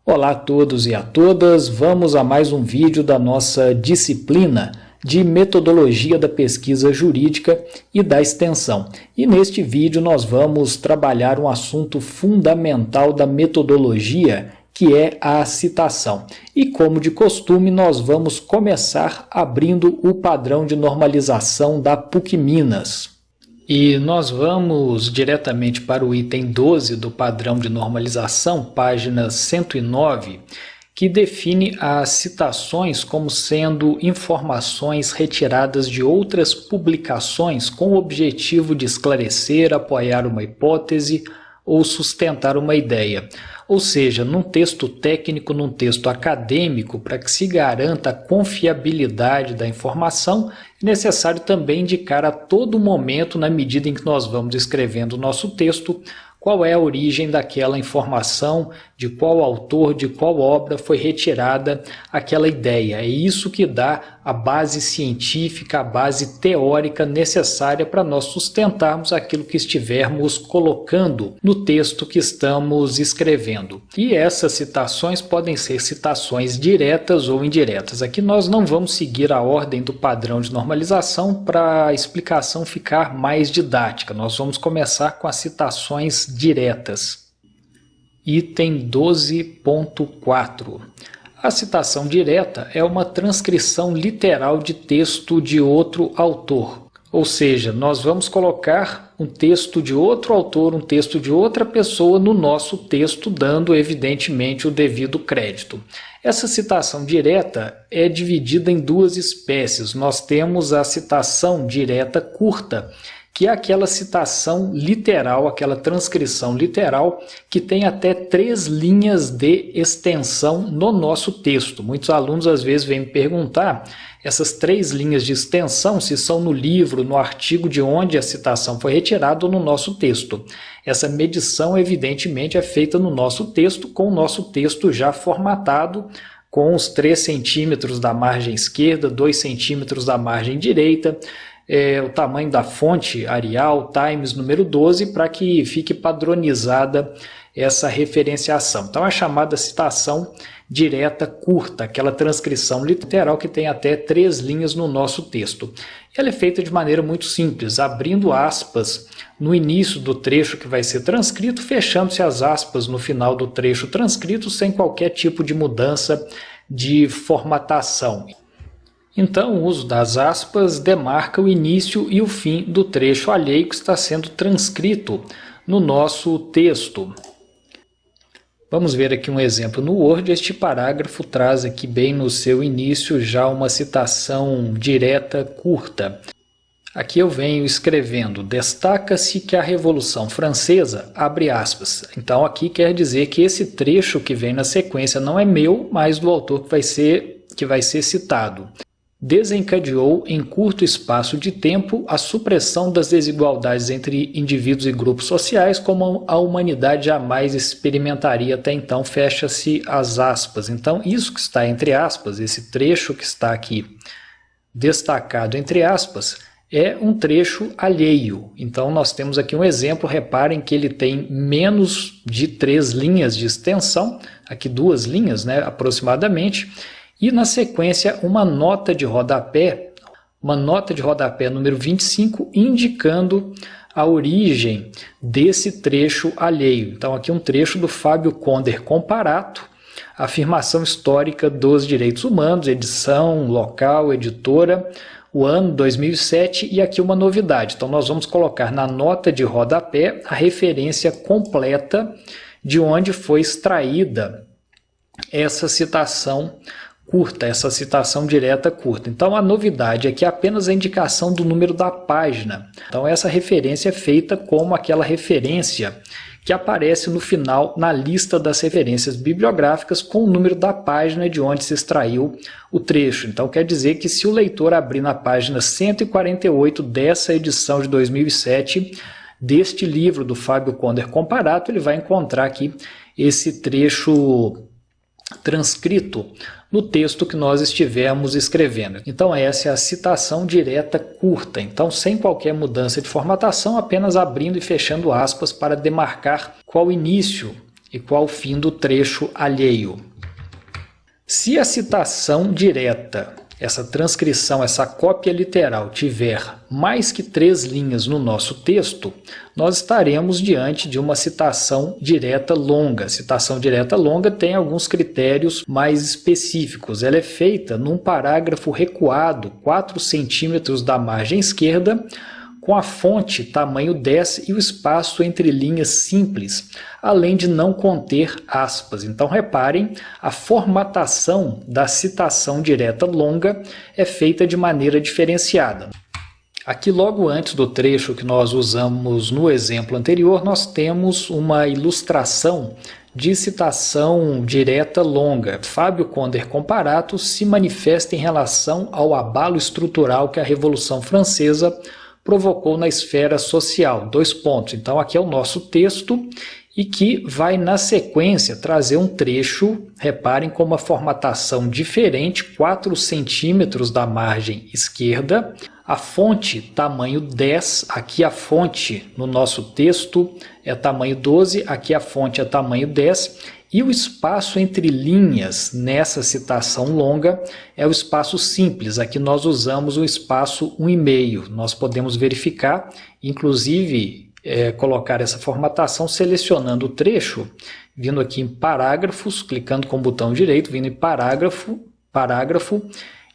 Olá a todos e a todas, vamos a mais um vídeo da nossa disciplina de metodologia da pesquisa jurídica e da extensão. E neste vídeo nós vamos trabalhar um assunto fundamental da metodologia, que é a citação. E como de costume, nós vamos começar abrindo o padrão de normalização da PUC Minas. E nós vamos diretamente para o item 12 do padrão de normalização, página 109, que define as citações como sendo informações retiradas de outras publicações com o objetivo de esclarecer, apoiar uma hipótese ou sustentar uma ideia. Ou seja, num texto técnico, num texto acadêmico, para que se garanta a confiabilidade da informação, é necessário também indicar a todo momento, na medida em que nós vamos escrevendo o nosso texto, qual é a origem daquela informação, de qual autor, de qual obra foi retirada aquela ideia. É isso que dá a base científica, a base teórica necessária para nós sustentarmos aquilo que estivermos colocando no texto que estamos escrevendo. E essas citações podem ser citações diretas ou indiretas. Aqui nós não vamos seguir a ordem do padrão de normalização para a explicação ficar mais didática. Nós vamos começar com as citações diretas. Item 12.4. A citação direta é uma transcrição literal de texto de outro autor. Ou seja, nós vamos colocar um texto de outro autor, um texto de outra pessoa no nosso texto, dando evidentemente o devido crédito. Essa citação direta é dividida em duas espécies. Nós temos a citação direta curta, que é aquela citação literal, aquela transcrição literal que tem até 3 linhas de extensão no nosso texto. Muitos alunos às vezes vêm me perguntar essas 3 linhas de extensão, se são no livro, no artigo de onde a citação foi retirada ou no nosso texto. Essa medição evidentemente é feita no nosso texto, com o nosso texto já formatado, com os 3 centímetros da margem esquerda, 2 centímetros da margem direita, o tamanho da fonte Arial, Times número 12, para que fique padronizada essa referenciação. Então, a chamada citação direta curta, aquela transcrição literal que tem até 3 linhas no nosso texto. Ela é feita de maneira muito simples, abrindo aspas no início do trecho que vai ser transcrito, fechando-se as aspas no final do trecho transcrito, sem qualquer tipo de mudança de formatação. Então, o uso das aspas demarca o início e o fim do trecho alheio que está sendo transcrito no nosso texto. Vamos ver aqui um exemplo no Word. Este parágrafo traz aqui bem no seu início já uma citação direta curta. Aqui eu venho escrevendo: destaca-se que a Revolução Francesa, abre aspas. Então aqui quer dizer que esse trecho que vem na sequência não é meu, mas do autor que vai ser citado. Desencadeou em curto espaço de tempo a supressão das desigualdades entre indivíduos e grupos sociais como a humanidade jamais experimentaria até então, fecha-se as aspas. Então, isso que está entre aspas, esse trecho que está aqui destacado entre aspas, é um trecho alheio. Então, nós temos aqui um exemplo, reparem que ele tem menos de 3 linhas de extensão, aqui 2 linhas, né, aproximadamente, e na sequência uma nota de rodapé número 25, indicando a origem desse trecho alheio. Então aqui um trecho do Fábio Conder Comparato, Afirmação Histórica dos Direitos Humanos, edição, local, editora, o ano 2007, e aqui uma novidade. Então nós vamos colocar na nota de rodapé a referência completa de onde foi extraída essa citação curta, essa citação direta curta. Então a novidade é que apenas a indicação do número da página. Então essa referência é feita como aquela referência que aparece no final na lista das referências bibliográficas com o número da página de onde se extraiu o trecho. Então quer dizer que se o leitor abrir na página 148 dessa edição de 2007 deste livro do Fábio Conder Comparato, ele vai encontrar aqui esse trecho transcrito no texto que nós estivermos escrevendo. Então essa é a citação direta curta, então sem qualquer mudança de formatação, apenas abrindo e fechando aspas para demarcar qual início e qual o fim do trecho alheio. Se a citação direta, essa transcrição, essa cópia literal, tiver mais que 3 linhas no nosso texto, nós estaremos diante de uma citação direta longa. Citação direta longa tem alguns critérios mais específicos. Ela é feita num parágrafo recuado, 4 centímetros da margem esquerda, com a fonte tamanho 10 e o espaço entre linhas simples, além de não conter aspas. Então reparem, a formatação da citação direta longa é feita de maneira diferenciada. Aqui logo antes do trecho que nós usamos no exemplo anterior, nós temos uma ilustração de citação direta longa. Fábio Conder Comparato se manifesta em relação ao abalo estrutural que a Revolução Francesa provocou na esfera social. 2 pontos. Então aqui é o nosso texto e que vai na sequência trazer um trecho, reparem, com uma formatação diferente, 4 centímetros da margem esquerda, a fonte tamanho 10, aqui a fonte no nosso texto é tamanho 12, aqui a fonte é tamanho 10, e o espaço entre linhas nessa citação longa é o espaço simples. Aqui nós usamos o espaço 1,5. Nós podemos verificar, inclusive, colocar essa formatação selecionando o trecho, vindo aqui em parágrafos, clicando com o botão direito, vindo em parágrafo,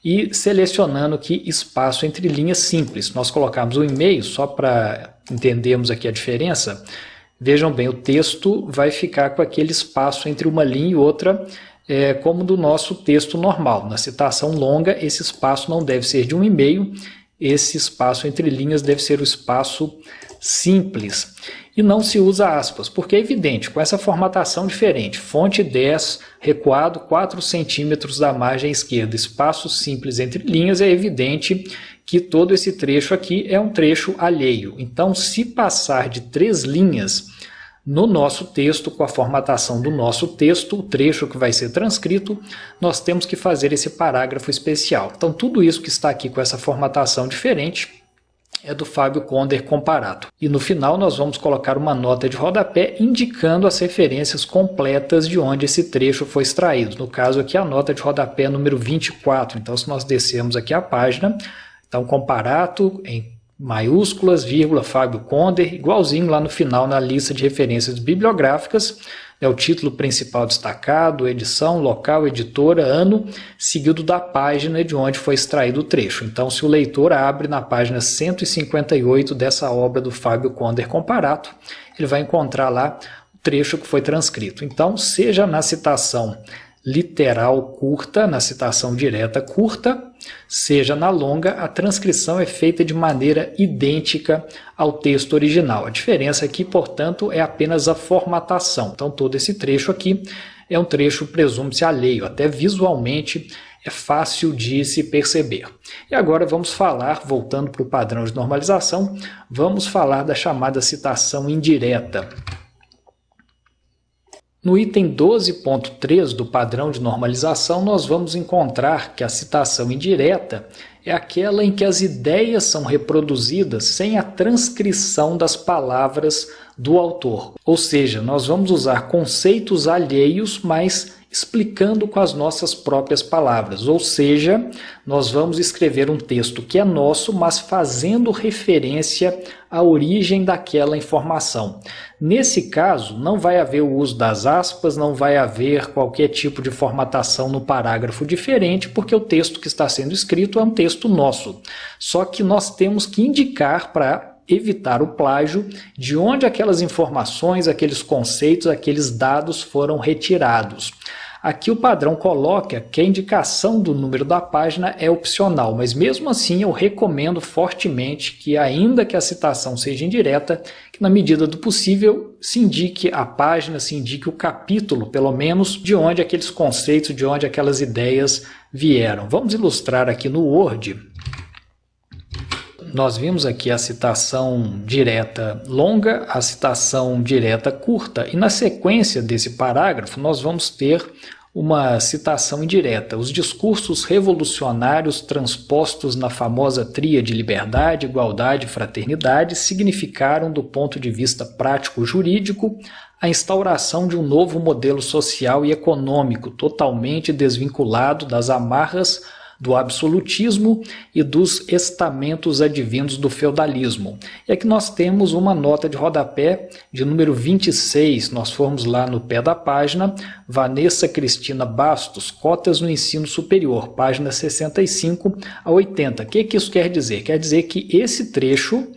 e selecionando aqui espaço entre linhas simples. Nós colocamos o 1,5 só para entendermos aqui a diferença. Vejam bem, o texto vai ficar com aquele espaço entre uma linha e outra, como do nosso texto normal. Na citação longa, esse espaço não deve ser de 1,5, esse espaço entre linhas deve ser o espaço simples. E não se usa aspas, porque é evidente, com essa formatação diferente, fonte 10, recuado 4 centímetros da margem esquerda, espaço simples entre linhas, é evidente que todo esse trecho aqui é um trecho alheio. Então, se passar de 3 linhas no nosso texto, com a formatação do nosso texto, o trecho que vai ser transcrito, nós temos que fazer esse parágrafo especial. Então, tudo isso que está aqui com essa formatação diferente é do Fábio Conder Comparato. E no final nós vamos colocar uma nota de rodapé indicando as referências completas de onde esse trecho foi extraído. No caso aqui a nota de rodapé número 24. Então se nós descermos aqui a página, então Comparato em maiúsculas, vírgula, Fábio Conder, igualzinho lá no final na lista de referências bibliográficas, o título principal destacado, edição, local, editora, ano, seguido da página de onde foi extraído o trecho. Então, se o leitor abre na página 158 dessa obra do Fábio Conder Comparato, ele vai encontrar lá o trecho que foi transcrito. Então, seja na citação literal curta, na citação direta curta, seja na longa, a transcrição é feita de maneira idêntica ao texto original. A diferença aqui, portanto, é apenas a formatação. Então, todo esse trecho aqui é um trecho, presume-se, alheio. Até visualmente é fácil de se perceber. E agora vamos falar, voltando para o padrão de normalização, vamos falar da chamada citação indireta. No item 12.3 do padrão de normalização, nós vamos encontrar que a citação indireta é aquela em que as ideias são reproduzidas sem a transcrição das palavras do autor. Ou seja, nós vamos usar conceitos alheios, mas explicando com as nossas próprias palavras. Ou seja, nós vamos escrever um texto que é nosso, mas fazendo referência à origem daquela informação. Nesse caso, não vai haver o uso das aspas, não vai haver qualquer tipo de formatação no parágrafo diferente, porque o texto que está sendo escrito é um texto nosso. Só que nós temos que indicar para evitar o plágio de onde aquelas informações, aqueles conceitos, aqueles dados foram retirados. Aqui o padrão coloca que a indicação do número da página é opcional, mas mesmo assim eu recomendo fortemente que, ainda que a citação seja indireta, que na medida do possível se indique a página, se indique o capítulo, pelo menos, de onde aqueles conceitos, de onde aquelas ideias vieram. Vamos ilustrar aqui no Word. Nós vimos aqui a citação direta longa, a citação direta curta, e na sequência desse parágrafo nós vamos ter uma citação indireta. Os discursos revolucionários transpostos na famosa tríade liberdade, igualdade e fraternidade significaram, do ponto de vista prático-jurídico, a instauração de um novo modelo social e econômico, totalmente desvinculado das amarras do absolutismo e dos estamentos advindos do feudalismo. E aqui nós temos uma nota de rodapé de número 26, nós formos lá no pé da página, Vanessa Cristina Bastos, Cotas no Ensino Superior, página 65 a 80. O que isso quer dizer? Quer dizer que esse trecho,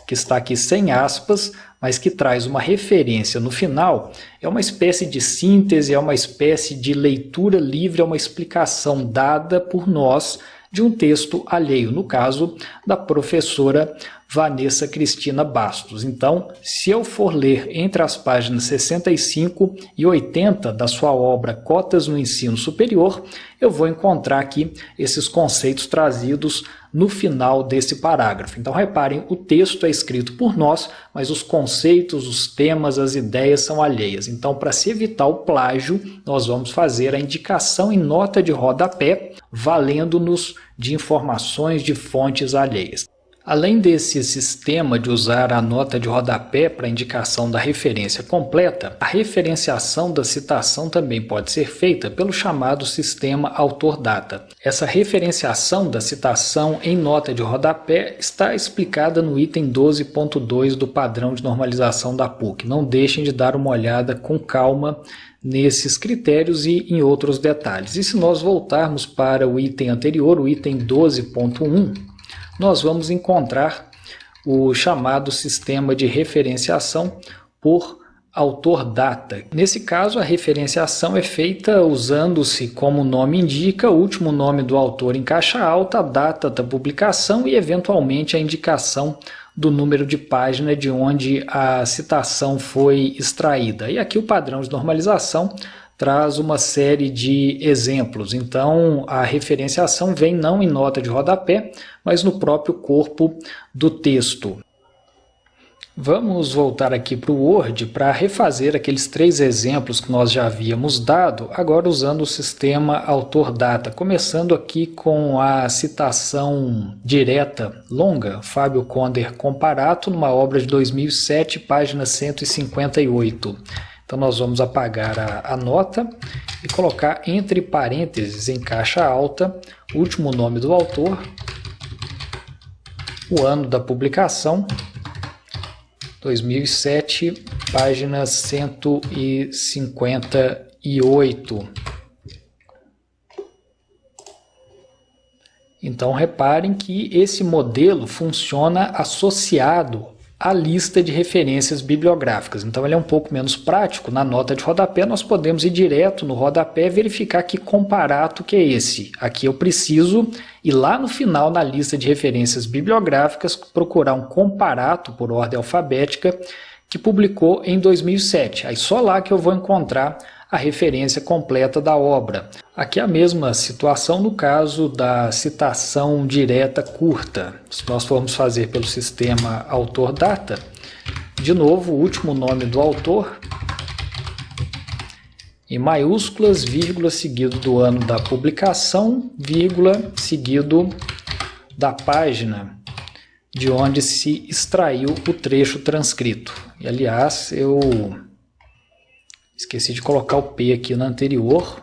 que está aqui sem aspas, mas que traz uma referência no final, é uma espécie de síntese, é uma espécie de leitura livre, é uma explicação dada por nós de um texto alheio, no caso da professora Vanessa Cristina Bastos. Então, se eu for ler entre as páginas 65 e 80 da sua obra Cotas no Ensino Superior, eu vou encontrar aqui esses conceitos trazidos no final desse parágrafo. Então, reparem, o texto é escrito por nós, mas os conceitos, os temas, as ideias são alheias. Então, para se evitar o plágio, nós vamos fazer a indicação em nota de rodapé, valendo-nos de informações de fontes alheias. Além desse sistema de usar a nota de rodapé para indicação da referência completa, a referenciação da citação também pode ser feita pelo chamado sistema autor-data. Essa referenciação da citação em nota de rodapé está explicada no item 12.2 do padrão de normalização da PUC. Não deixem de dar uma olhada com calma nesses critérios e em outros detalhes. E se nós voltarmos para o item anterior, o item 12.1, nós vamos encontrar o chamado sistema de referenciação por autor-data. Nesse caso, a referenciação é feita usando-se, como o nome indica, o último nome do autor em caixa alta, a data da publicação e, eventualmente, a indicação do número de página de onde a citação foi extraída. E aqui o padrão de normalização traz uma série de exemplos. Então, a referenciação vem não em nota de rodapé, mas no próprio corpo do texto. Vamos voltar aqui para o Word para refazer aqueles 3 exemplos que nós já havíamos dado, agora usando o sistema autor-data, começando aqui com a citação direta longa, Fábio Conder Comparato, numa obra de 2007, página 158. Então, nós vamos apagar a nota e colocar entre parênteses, em caixa alta, o último nome do autor, o ano da publicação, 2007, página 158. Então, reparem que esse modelo funciona associado a lista de referências bibliográficas. Então ele é um pouco menos prático. Na nota de rodapé nós podemos ir direto no rodapé e verificar que comparato que é esse. Aqui eu preciso ir lá no final na lista de referências bibliográficas, procurar um comparato por ordem alfabética que publicou em 2007. Aí só lá que eu vou encontrar a referência completa da obra. Aqui é a mesma situação no caso da citação direta curta. Se nós formos fazer pelo sistema autor-data, de novo o último nome do autor, em maiúsculas, vírgula, seguido do ano da publicação, vírgula, seguido da página de onde se extraiu o trecho transcrito. E, aliás, eu esqueci de colocar o P aqui na anterior,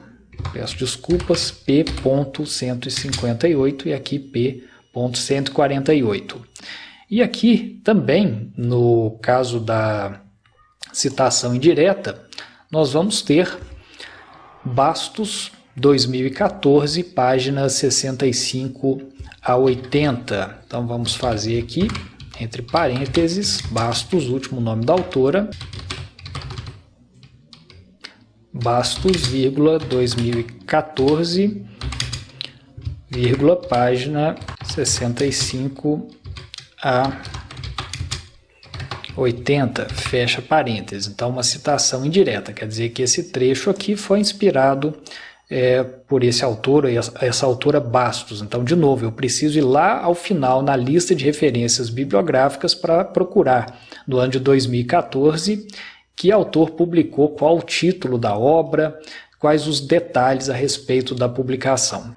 peço desculpas, P.158 e aqui P.148. E aqui também, no caso da citação indireta, nós vamos ter Bastos 2014, páginas 65 a 80. Então vamos fazer aqui, entre parênteses, Bastos, último nome da autora, Bastos, 2014, página 65 a 80, fecha parênteses. Então, uma citação indireta, quer dizer que esse trecho aqui foi inspirado por esse autor, essa autora Bastos. Então, de novo, eu preciso ir lá ao final na lista de referências bibliográficas para procurar, no ano de 2014, que autor publicou, qual o título da obra, quais os detalhes a respeito da publicação.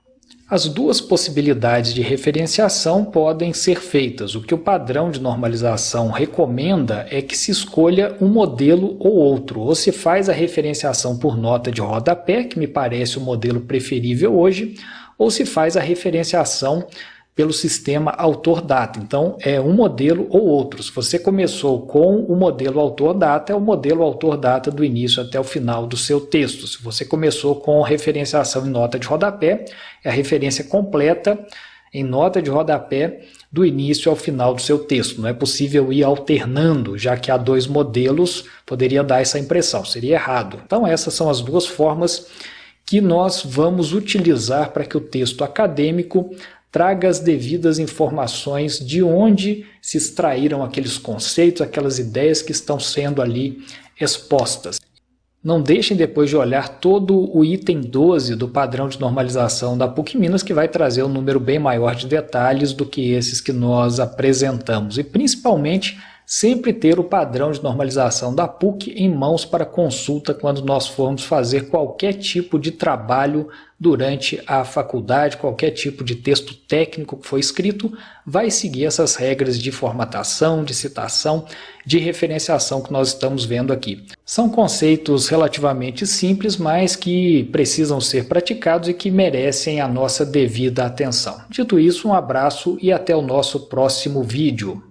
As duas possibilidades de referenciação podem ser feitas. O que o padrão de normalização recomenda é que se escolha um modelo ou outro, ou se faz a referenciação por nota de rodapé, que me parece o modelo preferível hoje, ou se faz a referenciação pelo sistema autor-data. Então, é um modelo ou outro. Se você começou com o modelo autor-data, é o modelo autor-data do início até o final do seu texto. Se você começou com referenciação em nota de rodapé, é a referência completa em nota de rodapé do início ao final do seu texto. Não é possível ir alternando, já que há dois modelos, poderia dar essa impressão, seria errado. Então, essas são as duas formas que nós vamos utilizar para que o texto acadêmico traga as devidas informações de onde se extraíram aqueles conceitos, aquelas ideias que estão sendo ali expostas. Não deixem depois de olhar todo o item 12 do padrão de normalização da PUC Minas, que vai trazer um número bem maior de detalhes do que esses que nós apresentamos. E principalmente, sempre ter o padrão de normalização da PUC em mãos para consulta quando nós formos fazer qualquer tipo de trabalho durante a faculdade, qualquer tipo de texto técnico que foi escrito, vai seguir essas regras de formatação, de citação, de referenciação que nós estamos vendo aqui. São conceitos relativamente simples, mas que precisam ser praticados e que merecem a nossa devida atenção. Dito isso, um abraço e até o nosso próximo vídeo.